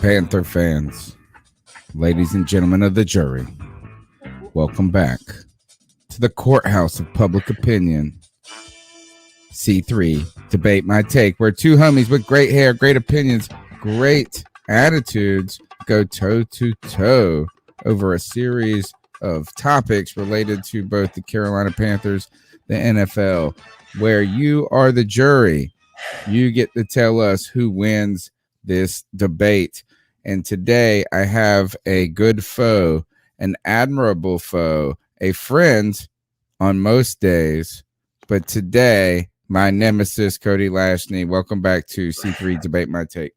Panther fans, ladies and gentlemen of the jury, welcome back to the courthouse of public opinion. C3, Debate My Take, where two homies with great hair, great opinions, great attitudes go toe to toe over a series of topics related to both the Carolina Panthers, the NFL, where you are the jury. You get to tell us who wins this debate. And today I have a good foe, an admirable foe, a friend on most days, but today my nemesis, Cody Lashney. Welcome back to C3 Debate My Take.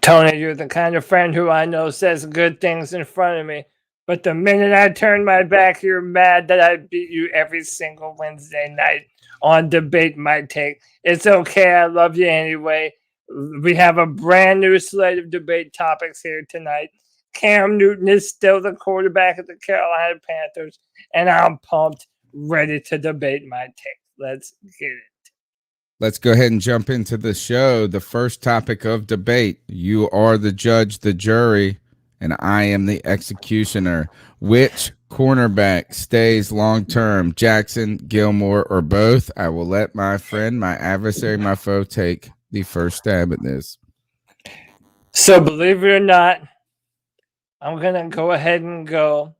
Tony, you're the kind of friend who I know says good things in front of me, but the minute I turn my back, you're mad that I beat you every single Wednesday night on Debate My Take. It's okay. I love you anyway. We have a brand new slate of debate topics here tonight. Cam Newton is still the quarterback of the Carolina Panthers, and I'm pumped, ready to debate my take. Let's get it. Let's go ahead and jump into the show. The first topic of debate. You are the judge, the jury, and I am the executioner. Which cornerback stays long term? Jackson, Gilmore, or both? I will let my friend, my adversary, my foe take the first stab at this. So believe it or not, I'm going to go ahead and go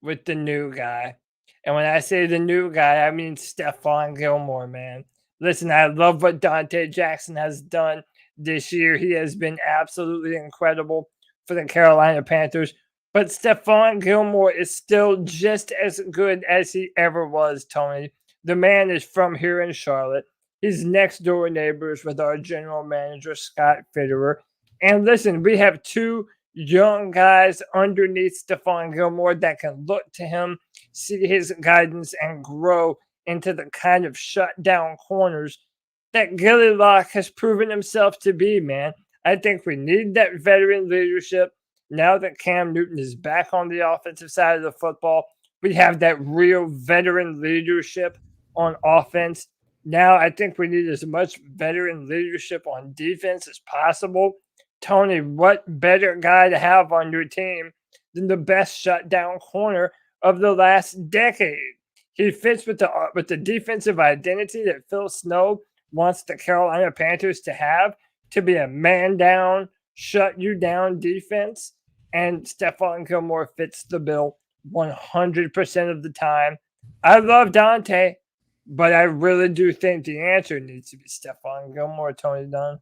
with the new guy. And when I say the new guy, I mean Stephone Gilmore, man. Listen, I love what Donte Jackson has done this year. He has been absolutely incredible for the Carolina Panthers. But Stephone Gilmore is still just as good as he ever was, Tony. The man is from here in Charlotte. He's next door neighbors with our general manager, Scott Fitterer. And listen, we have two young guys underneath Stephone Gilmore that can look to him, see his guidance, and grow into the kind of shutdown corners that Gilly Lock has proven himself to be, man. I think we need that veteran leadership. Now that Cam Newton is back on the offensive side of the football, we have that real veteran leadership on offense. Now I think we need as much veteran leadership on defense as possible. Tony, what better guy to have on your team than the best shutdown corner of the last decade? He fits with the defensive identity that Phil Snow wants the Carolina Panthers to have, to be a man down, shut you down defense. And Stephone Gilmore fits the bill 100% of the time. I love Donte, but I really do think the answer needs to be Stephone Gilmore, Tony Dunn.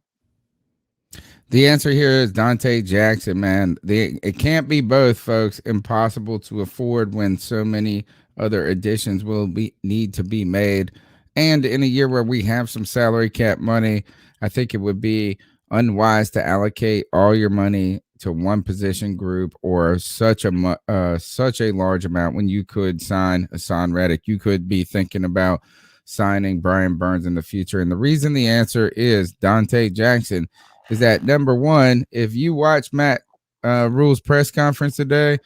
The answer here is Donte Jackson, man. It can't be both, folks. Impossible to afford when so many other additions will need to be made. And in a year where we have some salary cap money, I think it would be unwise to allocate all your money to one position group or such a large amount when you could sign Hassan Reddick. You could be thinking about signing Brian Burns in the future. And the reason the answer is Donte Jackson is that, number one, if you watch Matt Rule's press conference today,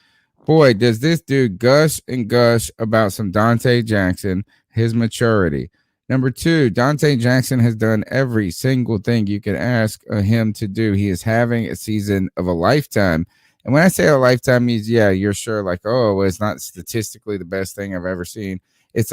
boy, does this dude gush and gush about some Donte Jackson, his maturity. Number two, Donte Jackson has done every single thing you could ask him to do. He is having a season of a lifetime. And when I say a lifetime means, yeah, you're sure like, oh, well, it's not statistically the best thing I've ever seen. It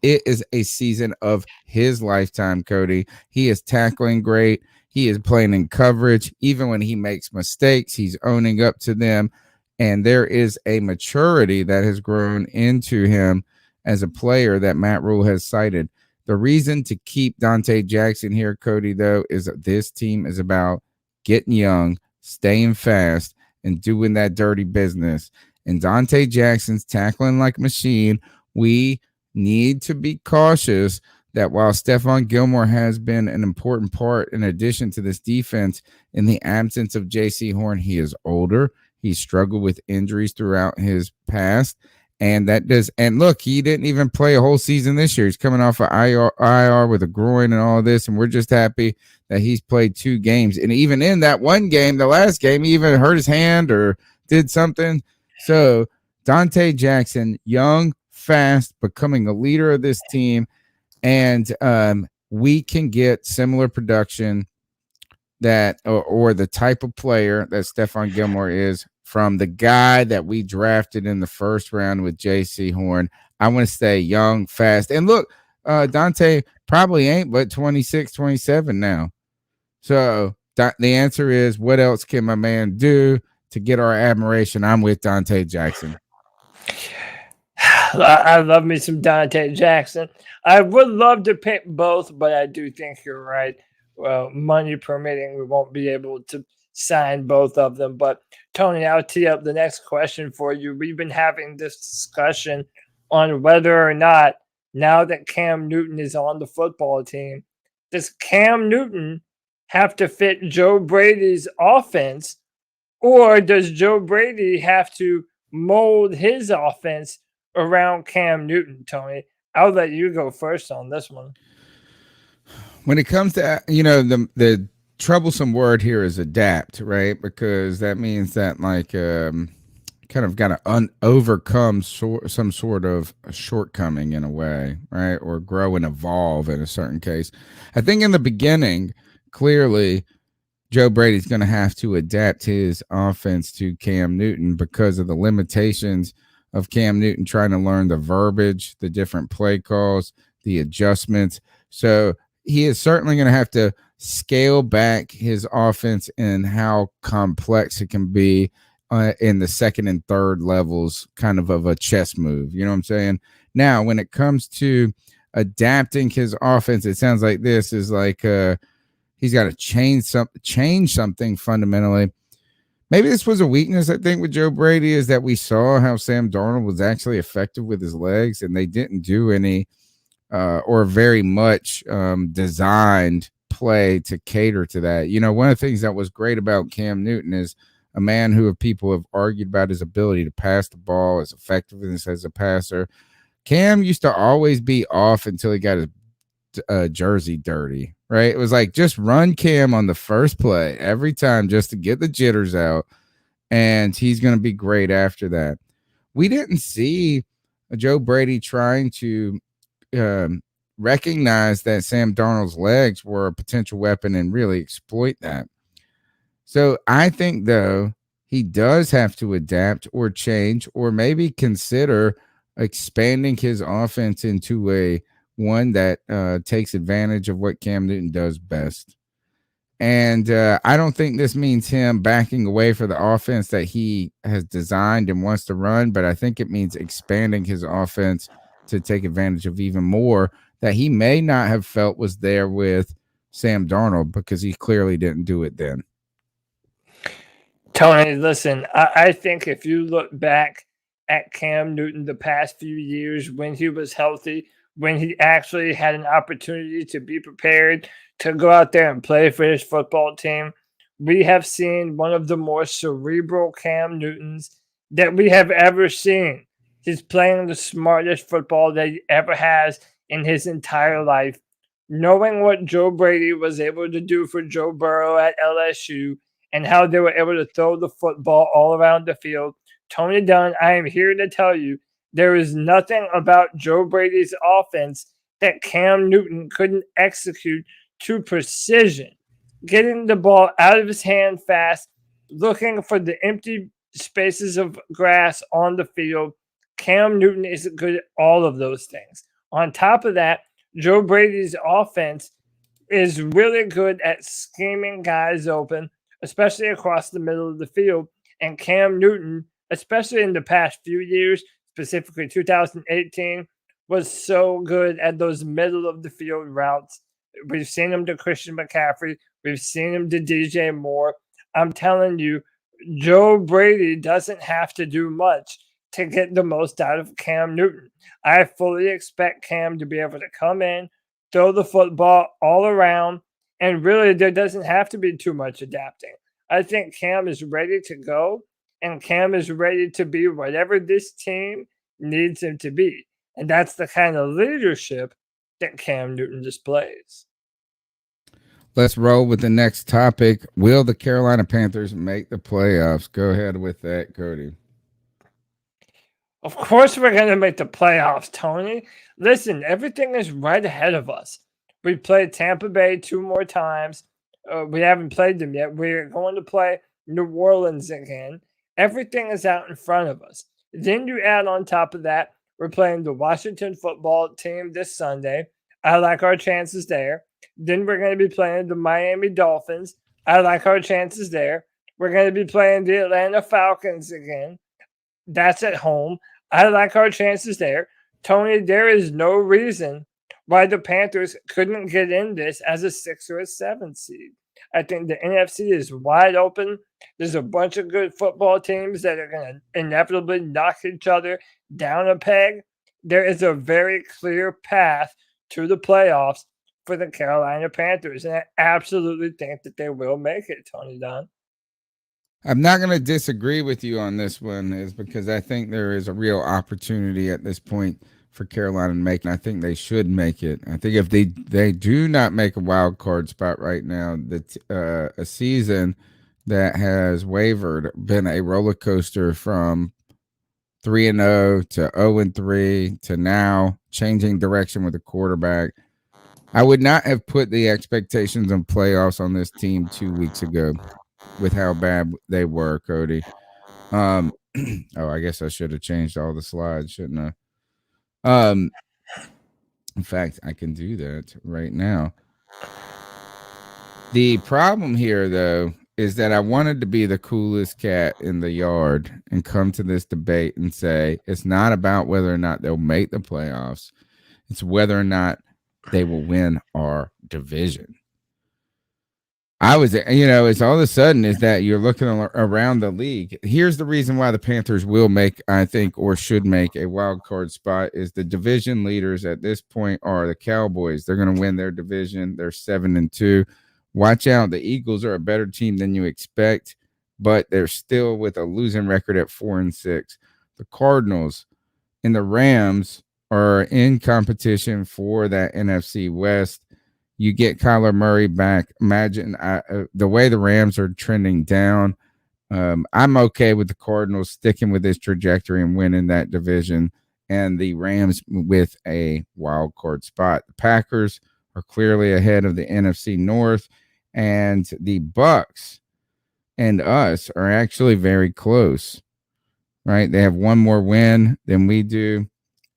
is a season of his lifetime, Cody. He is tackling great. He is playing in coverage. Even when he makes mistakes, he's owning up to them. And there is a maturity that has grown into him as a player that Matt Rule has cited. The reason to keep Donte Jackson here, Cody, though, is that this team is about getting young, staying fast, and doing that dirty business. And Donte Jackson's tackling like a machine. We need to be cautious that while Stephone Gilmore has been an important part in addition to this defense, in the absence of J.C. Horn, he is older. He struggled with injuries throughout his past. And look, he didn't even play a whole season this year. He's coming off of IR with a groin and all this, and we're just happy that he's played 2 games. And even in that one game, the last game, he even hurt his hand or did something. So Donte Jackson, young, fast, becoming a leader of this team, and we can get similar production that, or the type of player that Stephone Gilmore is from the guy that we drafted in the first round with J.C. Horn. I want to stay young, fast. And look, Donte probably ain't but 26, 27 now. So the answer is, what else can my man do to get our admiration? I'm with Donte Jackson. I love me some Donte Jackson. I would love to pick both, but I do think you're right. Well, money permitting, we won't be able to sign both of them. But Tony, I'll tee up the next question for you. We've been having this discussion on whether or not, now that Cam Newton is on the football team, does Cam Newton have to fit Joe Brady's offense, or does Joe Brady have to mold his offense around Cam Newton, Tony? I'll let you go first on this one. When it comes to, the troublesome word here is adapt, right? Because that means that, like, kind of got to overcome some sort of shortcoming in a way, right? Or grow and evolve in a certain case. I think in the beginning, clearly, Joe Brady's going to have to adapt his offense to Cam Newton because of the limitations of Cam Newton trying to learn the verbiage, the different play calls, the adjustments. So he is certainly going to have to scale back his offense and how complex it can be in the second and third levels, kind of a chess move. You know what I'm saying? Now, when it comes to adapting his offense, it sounds like this is like he's got to change something fundamentally. Maybe this was a weakness, I think, with Joe Brady, is that we saw how Sam Darnold was actually effective with his legs, and they didn't do any or very much designed play to cater to that. One of the things that was great about Cam Newton is a man who people have argued about his ability to pass the ball, his effectiveness as a passer. Cam used to always be off until he got his jersey dirty, right? It was like, just run Cam on the first play every time just to get the jitters out, and he's going to be great after that. We didn't see Joe Brady trying to recognize that Sam Darnold's legs were a potential weapon and really exploit that. So I think, though, he does have to adapt or change, or maybe consider expanding his offense into one that takes advantage of what Cam Newton does best. And I don't think this means him backing away for the offense that he has designed and wants to run, but I think it means expanding his offense to take advantage of even more that he may not have felt was there with Sam Darnold, because he clearly didn't do it then. Tony, listen, I think if you look back at Cam Newton the past few years, when he was healthy, when he actually had an opportunity to be prepared to go out there and play for his football team, we have seen one of the more cerebral Cam Newtons that we have ever seen. He's playing the smartest football that he ever has in his entire life. Knowing what Joe Brady was able to do for Joe Burrow at LSU and how they were able to throw the football all around the field, Tony Dunn, I am here to tell you, there is nothing about Joe Brady's offense that Cam Newton couldn't execute to precision. Getting the ball out of his hand fast, looking for the empty spaces of grass on the field. Cam Newton is good at all of those things. On top of that, Joe Brady's offense is really good at scheming guys open, especially across the middle of the field. And Cam Newton, especially in the past few years, specifically 2018, was so good at those middle of the field routes. We've seen him to Christian McCaffrey. We've seen him to DJ Moore. I'm telling you, Joe Brady doesn't have to do much to get the most out of Cam Newton. I fully expect Cam to be able to come in, throw the football all around, and really there doesn't have to be too much adapting. I think Cam is ready to go, and Cam is ready to be whatever this team needs him to be. And that's the kind of leadership that Cam Newton displays. Let's roll with the next topic. Will the Carolina Panthers make the playoffs? Go ahead with that, Cody. Of course, we're going to make the playoffs, Tony. Listen, everything is right ahead of us. We played Tampa Bay 2 more times. We haven't played them yet. We're going to play New Orleans again. Everything is out in front of us. Then you add on top of that, we're playing the Washington football team this Sunday. I like our chances there. Then we're going to be playing the Miami Dolphins. I like our chances there. We're going to be playing the Atlanta Falcons again. That's at home. I like our chances there. Tony, there is no reason why the Panthers couldn't get in this as a 6 or a 7 seed. I think the NFC is wide open. There's a bunch of good football teams that are going to inevitably knock each other down a peg. There is a very clear path to the playoffs for the Carolina Panthers, and I absolutely think that they will make it, Tony Don. I'm not going to disagree with you on this one, is because I think there is a real opportunity at this point for Carolina to make, and I think they should make it. I think if they do not make a wild card spot right now, that a season that has wavered, been a roller coaster from 3-0 to 0-3 to now changing direction with the quarterback. I would not have put the expectations of playoffs on this team 2 weeks ago with how bad they were, Cody. Oh, I guess I should have changed all the slides, shouldn't I? In fact, I can do that right now. The problem here, though, is that I wanted to be the coolest cat in the yard and come to this debate and say it's not about whether or not they'll make the playoffs. It's whether or not they will win our division. It's all of a sudden is that you're looking around the league. Here's the reason why the Panthers will make, I think, or should make a wild card spot is the division leaders at this point are the Cowboys. They're going to win their division. They're 7-2. Watch out. The Eagles are a better team than you expect, but they're still with a losing record at 4-6. The Cardinals and the Rams are in competition for that NFC West. You get Kyler Murray back. Imagine the way the Rams are trending down. I'm okay with the Cardinals sticking with this trajectory and winning that division, and the Rams with a wild card spot. The Packers are clearly ahead of the NFC North, and the Bucks and us are actually very close. Right? They have one more win than we do.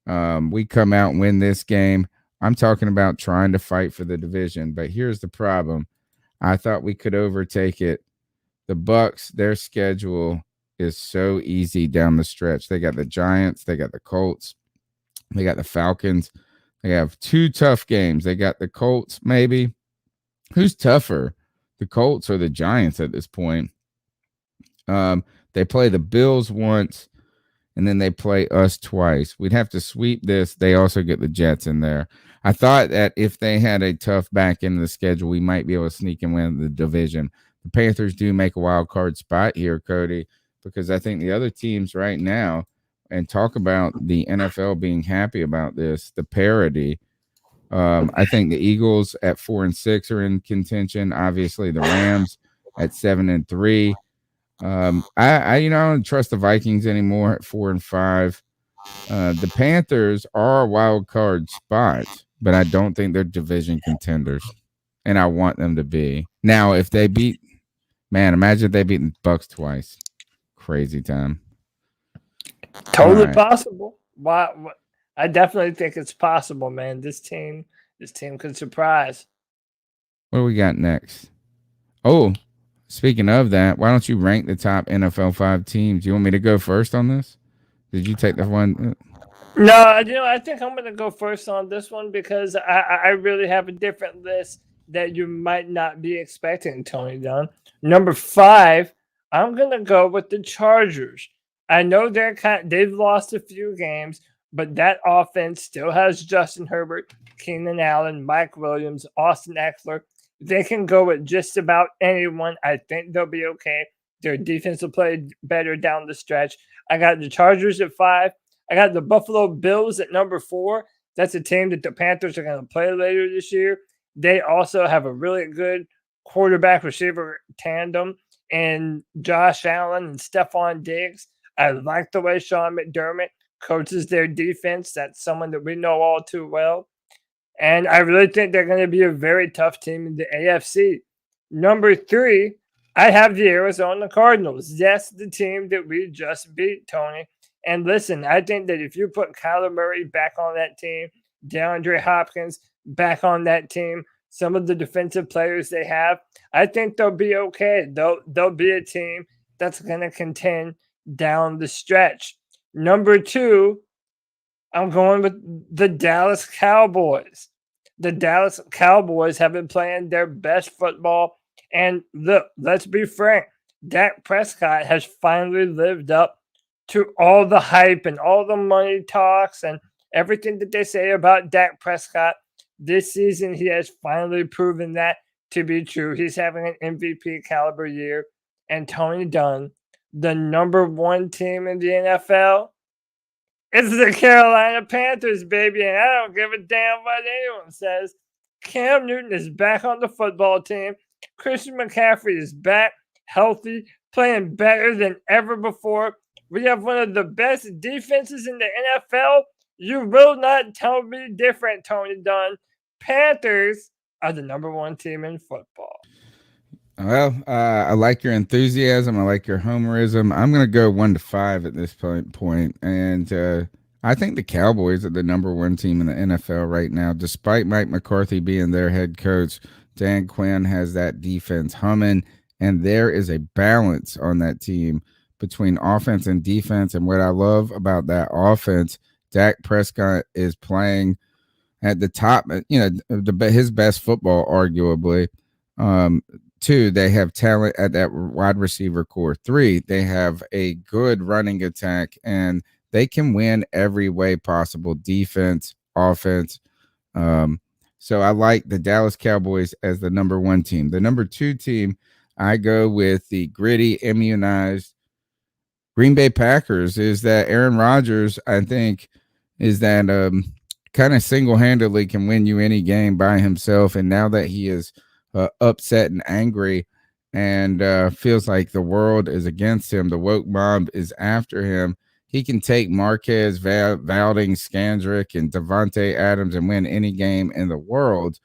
We come out and win this game. I'm talking about trying to fight for the division, but here's the problem. I thought we could overtake it. The Bucks, their schedule is so easy down the stretch. They got the Giants, they got the Colts, they got the Falcons. They have 2 tough games. They got the Colts, maybe. Who's tougher, the Colts or the Giants at this point? They play the Bills once, and then they play us twice. We'd have to sweep this. They also get the Jets in there. I thought that if they had a tough back end of the schedule, we might be able to sneak and win the division. The Panthers do make a wild card spot here, Cody, because I think the other teams right now, and talk about the NFL being happy about this, the parity. I think the Eagles at 4-6 are in contention. Obviously, the Rams at 7-3. I don't trust the Vikings anymore at 4-5. The Panthers are a wild card spot, but I don't think they're division contenders, and I want them to be. Now, if they beat, imagine if they beat the Bucks twice. Crazy time. Totally possible. Why? I definitely think it's possible, man. This team could surprise. What do we got next? Oh, speaking of that, why don't you rank the top NFL 5 teams? You want me to go first on this? Did you take the one? No, I think I'm going to go first on this one because I really have a different list that you might not be expecting, Tony Dunn. Number 5, I'm going to go with the Chargers. I know they've lost a few games, but that offense still has Justin Herbert, Keenan Allen, Mike Williams, Austin Eckler. They can go with just about anyone. I think they'll be okay. Their defense will play better down the stretch. I got the Chargers at 5. I got the Buffalo Bills at number 4. That's a team that the Panthers are going to play later this year. They also have a really good quarterback receiver tandem in Josh Allen and Stephon Diggs. I like the way Sean McDermott coaches their defense. That's someone that we know all too well. And I really think they're going to be a very tough team in the AFC. Number 3, I have the Arizona Cardinals. Yes, the team that we just beat, Tony. And listen, I think that if you put Kyler Murray back on that team, DeAndre Hopkins back on that team, some of the defensive players they have, I think they'll be okay. They'll be a team that's going to contend down the stretch. Number 2, I'm going with the Dallas Cowboys. The Dallas Cowboys have been playing their best football. And look, let's be frank, Dak Prescott has finally lived up to all the hype and all the money talks and everything that they say about Dak Prescott. This season, he has finally proven that to be true. He's having an MVP caliber year. And Tony Dunn, the number 1 team in the NFL, it's the Carolina Panthers, baby, and I don't give a damn what anyone says. Cam Newton is back on the football team. Christian McCaffrey is back, healthy, playing better than ever before. We have one of the best defenses in the NFL. You will not tell me different, Tony Dunn. Panthers are the number 1 team in football. Well, I like your enthusiasm. I like your homerism. I'm going to go 1-5 at this point. And I think the Cowboys are the number 1 team in the NFL right now. Despite Mike McCarthy being their head coach, Dan Quinn has that defense humming, and there is a balance on that team between offense and defense. And what I love about that offense, Dak Prescott is playing at the top, his best football, arguably. 2, they have talent at that wide receiver core. 3, they have a good running attack, and they can win every way possible, defense, offense. So I like the Dallas Cowboys as the number 1 team. The number 2 team, I go with the gritty, immunized Green Bay Packers. Is that Aaron Rodgers, I think, is that kind of single-handedly can win you any game by himself. And now that he is upset and angry and feels like the world is against him, the woke mob is after him, he can take Marquez Valding, Scandrick, and Devontae Adams and win any game in the world.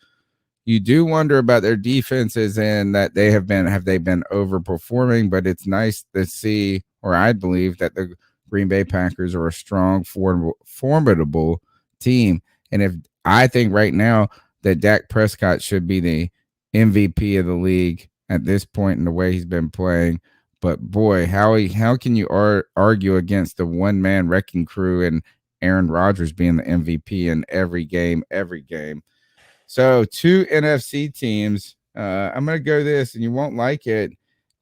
You do wonder about their defenses and that have they been overperforming, but it's nice to see, or I believe, that the Green Bay Packers are a strong, formidable team. And if I think right now that Dak Prescott should be the MVP of the league at this point in the way he's been playing. But boy, how can you argue against the one-man wrecking crew and Aaron Rodgers being the MVP in every game? So 2 NFC teams. I'm going to go this, and you won't like it.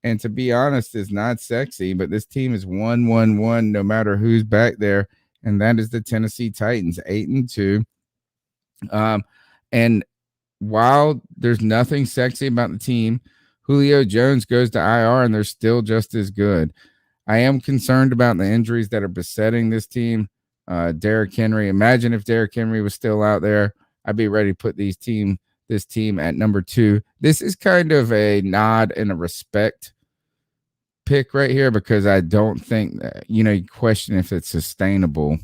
And to be honest, it's not sexy, but this team is 1-1-1 no matter who's back there, and that is the Tennessee Titans, 8-2. And while there's nothing sexy about the team, Julio Jones goes to IR and they're still just as good. I am concerned about the injuries that are besetting this team. Derrick Henry. Imagine if Derrick Henry was still out there. I'd be ready to put this team at number 2. This is kind of a nod and a respect pick right here because I don't think that, you question if it's sustainable.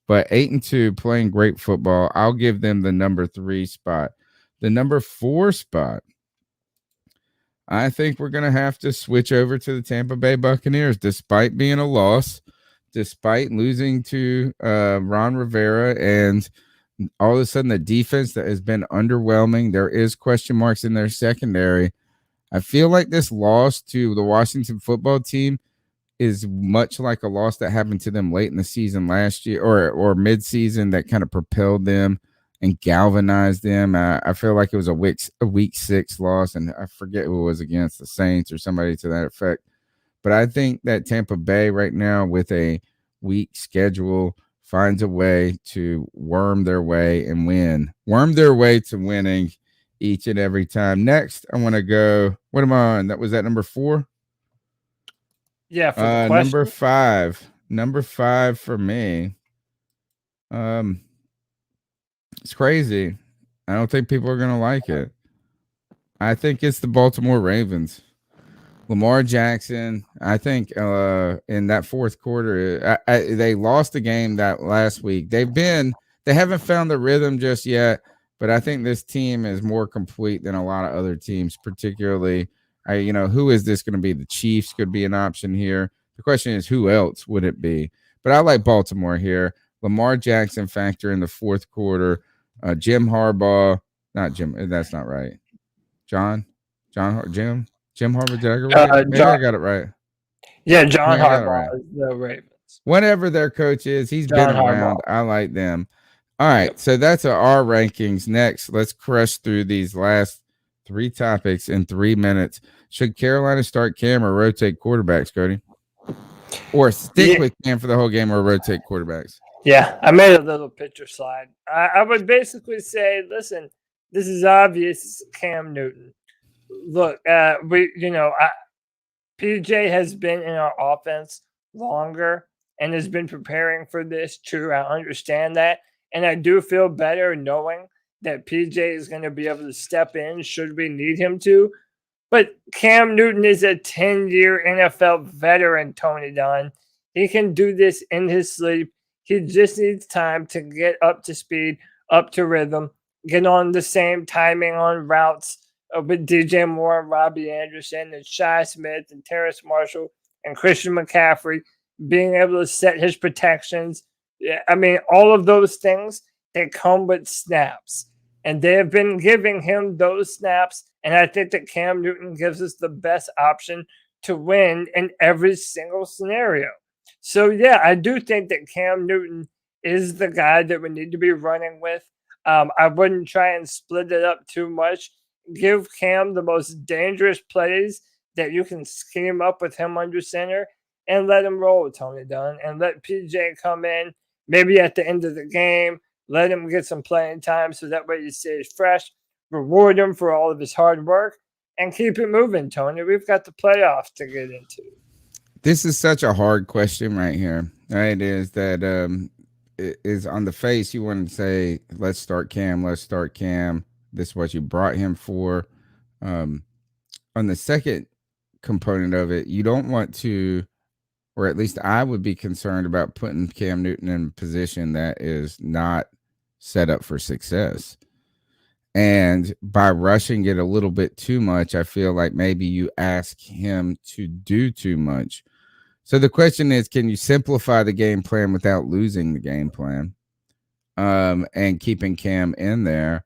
But 8-2, playing great football. I'll give them the number 3 spot. The number 4 spot, I think we're going to have to switch over to the Tampa Bay Buccaneers, despite being a loss, despite losing to Ron Rivera, and all of a sudden the defense that has been underwhelming. There is question marks in their secondary. I feel like this loss to the Washington football team is much like a loss that happened to them late in the season last year or mid-season that kind of propelled them and galvanized them. I feel like it was a week 6 loss, and I forget who it was against, the Saints or somebody to that effect. But I think that Tampa Bay right now with a weak schedule finds a way to worm their way to winning each and every time. Next, I want to go, what am I on? Was that number 4? Yeah, for the question. Number 5 for me. It's crazy. I don't think people are going to like it. I think it's the Baltimore Ravens. Lamar Jackson, I think in that fourth quarter, they lost the game that last week. They haven't found the rhythm just yet, but I think this team is more complete than a lot of other teams, particularly. Who is this going to be? The Chiefs could be an option here. The question is, who else would it be? But I like Baltimore here. Lamar Jackson factor in the fourth quarter. Jim Harbaugh, not Jim. That's not right. John, Jim Harbaugh. Did I go right? Maybe I John, got it right. yeah, John Yeah, I got it Harbaugh right. is the Ravens. Whatever their coach is, he's been John around. Harbaugh. I like them. All right, Yep. so that's our rankings. Next, let's crush through these last three topics in 3 minutes. Should Carolina start Cam or rotate quarterbacks, Cody? Or stick Yeah, with Cam for the whole game or rotate quarterbacks? yeah. I made a little picture slide. I would basically say, listen, this is obvious. Cam Newton. Look, PJ has been in our offense longer and has been preparing for this. True, I understand that. And I do feel better knowing that PJ is going to be able to step in should we need him to. But Cam Newton is a 10-year NFL veteran, Tony Dunn. He can do this in his sleep. He just needs time to get up to speed, up to rhythm, get on the same timing on routes with DJ Moore and Robbie Anderson and Shi Smith and Terrace Marshall and Christian McCaffrey, being able to set his protections. I mean, all of those things, they come with snaps. And they have been giving him those snaps. And I think that Cam Newton gives us the best option to win in every single scenario. So, yeah, I do think that Cam Newton is the guy that we need to be running with. I wouldn't try and split it up too much. Give Cam the most dangerous plays that you can scheme up with him under center and let him roll, Tony Dunn, and let PJ come in maybe at the end of the game. Let him get some playing time so that way he stays fresh. Reward him for all of his hard work and keep it moving, Tony. We've got the playoffs to get into. This is such a hard question right here. Right? Is that it is on the face you want to say, let's start Cam, let's start Cam. This is what you brought him for. Um, on the second component of it, you don't want to, or at least I would be concerned about putting Cam Newton in a position that is not set up for success. And by rushing it a little bit too much, I feel like maybe you ask him to do too much. So the question is, can you simplify the game plan without losing the game plan, and keeping Cam in there?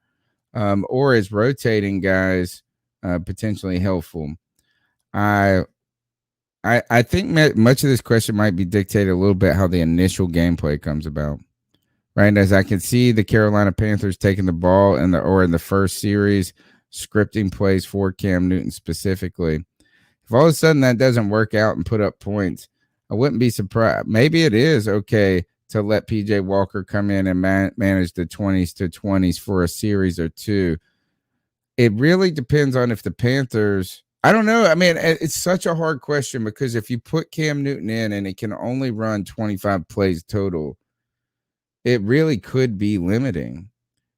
Or is rotating guys potentially helpful? I think much of this question might be dictated a little bit how the initial gameplay comes about. Right, as I can see the Carolina Panthers taking the ball in the first series, scripting plays for Cam Newton specifically. If all of a sudden that doesn't work out and put up points, I wouldn't be surprised. Maybe it is okay to let PJ Walker come in and manage the 20s to 20s for a series or two. It really depends on if the Panthers. I don't know. I mean, it's such a hard question because if you put Cam Newton in and it can only run 25 plays total, it really could be limiting.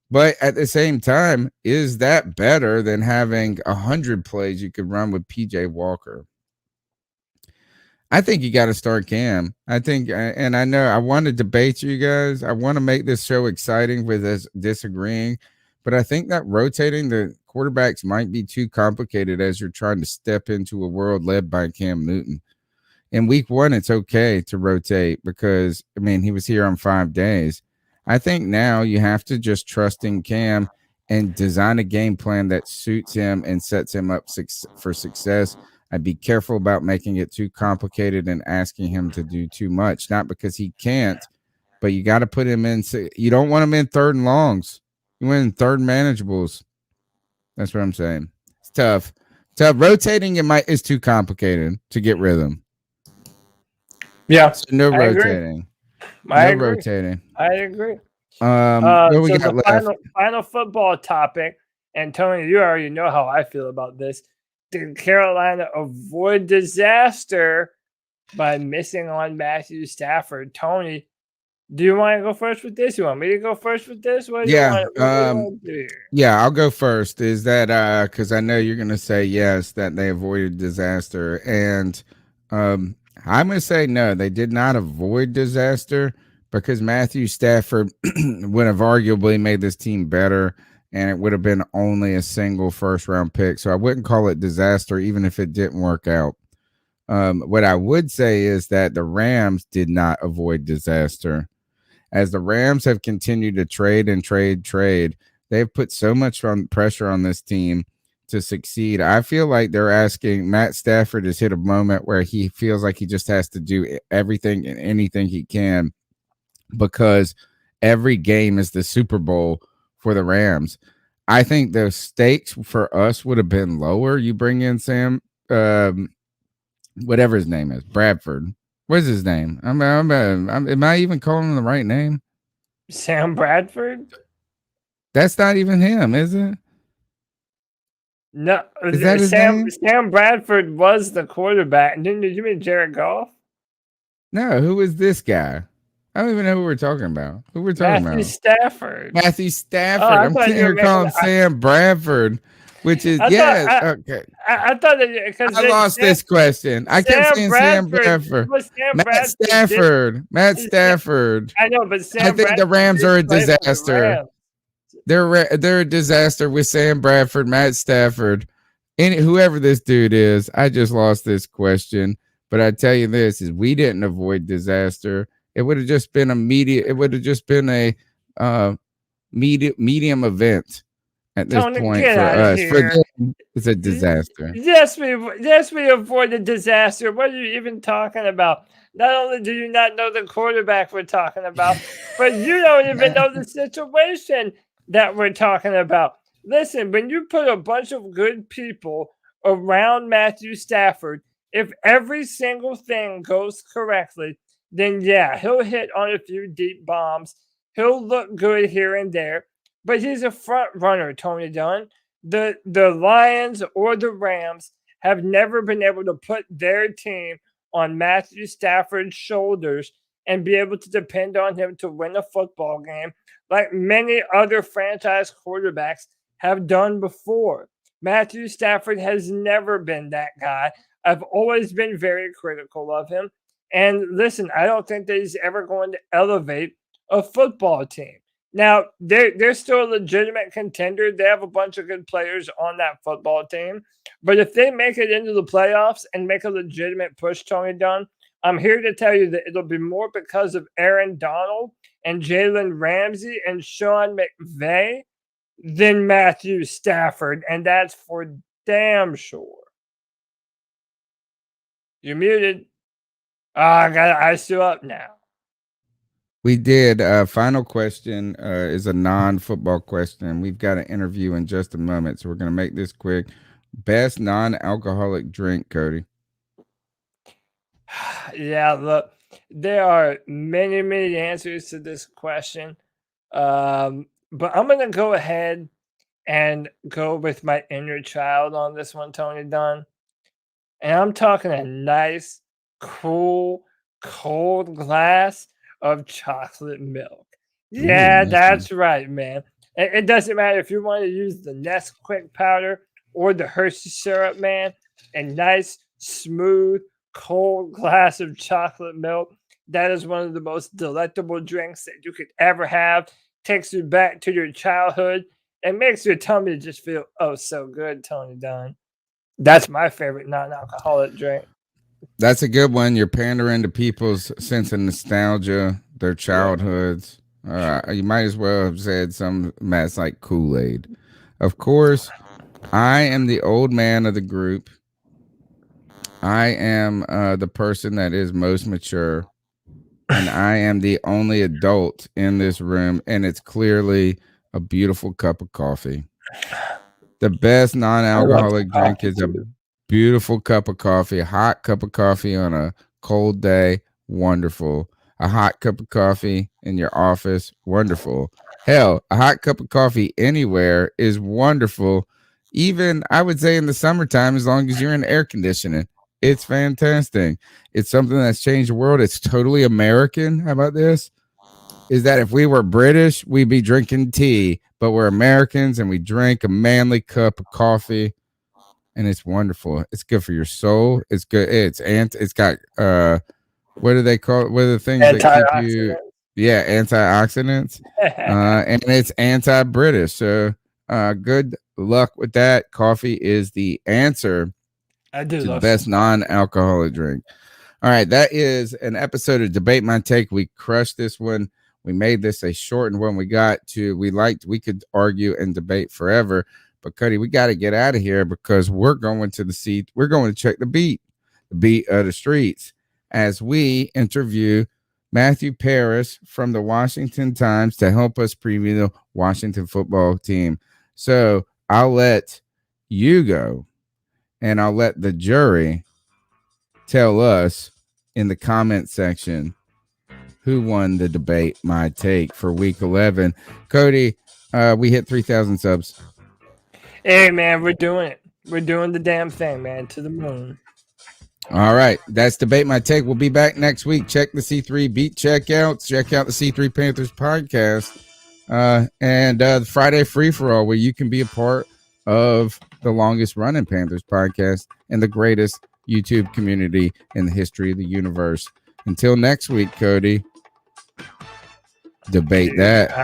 But at the same time, is that better than having 100 plays you could run with PJ Walker? I think you got to start Cam. I think, and I know I want to debate you guys. I want to make this show exciting with us disagreeing, but I think that rotating the quarterbacks might be too complicated as you're trying to step into a world led by Cam Newton. In week one, it's okay to rotate because, I mean, he was here on 5 days. I think now you have to just trust in Cam and design a game plan that suits him and sets him up for success. I'd be careful about making it too complicated and asking him to do too much, not because he can't, but you got to put him in. You don't want him in third and longs. You want him in third manageables. That's what I'm saying. It's tough. Rotating is too complicated to get rhythm. Yeah, So no I rotating. Rotating. I agree. What we So got the left? final football topic, and Tony, you already know how I feel about this. Did Carolina avoid disaster by missing on Matthew Stafford? Tony, do you want to go first with this? You want me to go first with this? What do you want to do here? Yeah, I'll go first. Is that because I know you're going to say yes, that they avoided disaster, and I'm going to say no, they did not avoid disaster because Matthew Stafford would have arguably made this team better and it would have been only a single first round pick. So I wouldn't call it disaster, even if it didn't work out. What I would say is that the Rams did not avoid disaster. As the Rams have continued to trade and trade, they've put so much pressure on this team to succeed. I feel like they're asking Matt Stafford has hit a moment where he feels like he just has to do everything and anything he can because every game is the Super Bowl for the Rams. I think the stakes for us would have been lower. You bring in Sam, whatever his name is, Bradford. What's his name? Am I even calling him the right name? Sam Bradford? That's not even him, is it? No, Is that his name? Sam Bradford was the quarterback. Did you mean Jared Goff? No, who is this guy? I don't even know who we're talking about. Who we're talking Matthew about? Stafford. Matthew Oh, Stafford. I I'm thought sitting you were here calling making. Sam Bradford, which is I thought yeah. Okay, I thought that because I lost this question. I kept Sam saying Sam Bradford. Bradford. But Sam Matt Bradford did. Stafford. Matt Stafford. I know, but I Sam think the Bradford Rams did are a play for the disaster. Rams. They're a disaster with Sam Bradford, Matt Stafford, whoever this dude is. I just lost this question, but I tell you this: is we didn't avoid disaster. It would have just been a media. It would have just been a uh, medium event at this Tony, point get for out of us. For here. them, it's a disaster. Yes, we avoided disaster. What are you even talking about? Not only do you not know the quarterback we're talking about, but you don't even know the situation that we're talking about. Listen, when you put a bunch of good people around Matthew Stafford, if every single thing goes correctly, then yeah, he'll hit on a few deep bombs. He'll look good here and there, but he's a front runner, Tony Dunn. The Lions or the Rams have never been able to put their team on Matthew Stafford's shoulders and be able to depend on him to win a football game like many other franchise quarterbacks have done before. Matthew Stafford has never been that guy. I've always been very critical of him. And listen, I don't think that he's ever going to elevate a football team. Now, they're still a legitimate contender. They have a bunch of good players on that football team. But if they make it into the playoffs and make a legitimate push, Tony Dunn, I'm here to tell you that it'll be more because of Aaron Donald and Jalen Ramsey and Sean McVay than Matthew Stafford. And that's for damn sure. You're muted. Oh, I got I still up now. We did. Final question is a non-football question. We've got an interview in just a moment, so we're going to make this quick. Best non-alcoholic drink, Cody. Yeah, look, there are many, many answers to this question. But I'm going to go ahead and go with my inner child on this one, Tony Dunn. And I'm talking a nice, cool, cold glass of chocolate milk. Ooh, Yeah, nice one. that's right, man. It doesn't matter if you want to use the Nesquik powder or the Hershey syrup, man. A nice, smooth, cold glass of chocolate milk. That is one of the most delectable drinks that you could ever have. Takes you back to your childhood and makes your tummy just feel oh so good, Tony Dunn. That's my favorite non-alcoholic drink. That's a good one. You're pandering to people's sense of nostalgia, their Yeah, childhoods. sure. You might as well have said some that's like Kool-Aid. Of course, I am the old man of the group. I am the person that is most mature, and I am the only adult in this room, and it's clearly a beautiful cup of coffee. The best I love non-alcoholic drink coffee is a too. beautiful cup of coffee, a hot cup of coffee on a cold day, wonderful. A hot cup of coffee in your office, wonderful. Hell, a hot cup of coffee anywhere is wonderful. Even I would say in the summertime, as long as you're in air conditioning, it's fantastic. It's something that's changed the world. It's totally American. How about this? Is that if we were British, we'd be drinking tea, but we're Americans and we drink a manly cup of coffee, and it's wonderful. It's good for your soul. It's good. It's got what do they call it? What are the things that keep you? Antioxidant. Yeah, antioxidants. And it's anti-British. So Good luck with that. Coffee is the answer I do to the love best some. non-alcoholic drink. All right, that is an episode of Debate My Take. We crushed this one. We made this a shortened one. We could argue and debate forever. But Cody, we got to get out of here because we're going to check the beat of the streets, as we interview Matthew Paris from the Washington Times to help us preview the Washington football team. So I'll let you go, and I'll let the jury tell us in the comment section who won the Debate My Take for week 11. Cody, we hit 3,000 subs. Hey, man, we're doing it. We're doing the damn thing, man, to the moon. All right, that's Debate My Take. We'll be back next week. Check the C3 Beat checkouts. Check out the C3 Panthers podcast and the Friday Free For All, where you can be a part of the longest running Panthers podcast and the greatest YouTube community in the history of the universe. Until next week, Cody, debate that.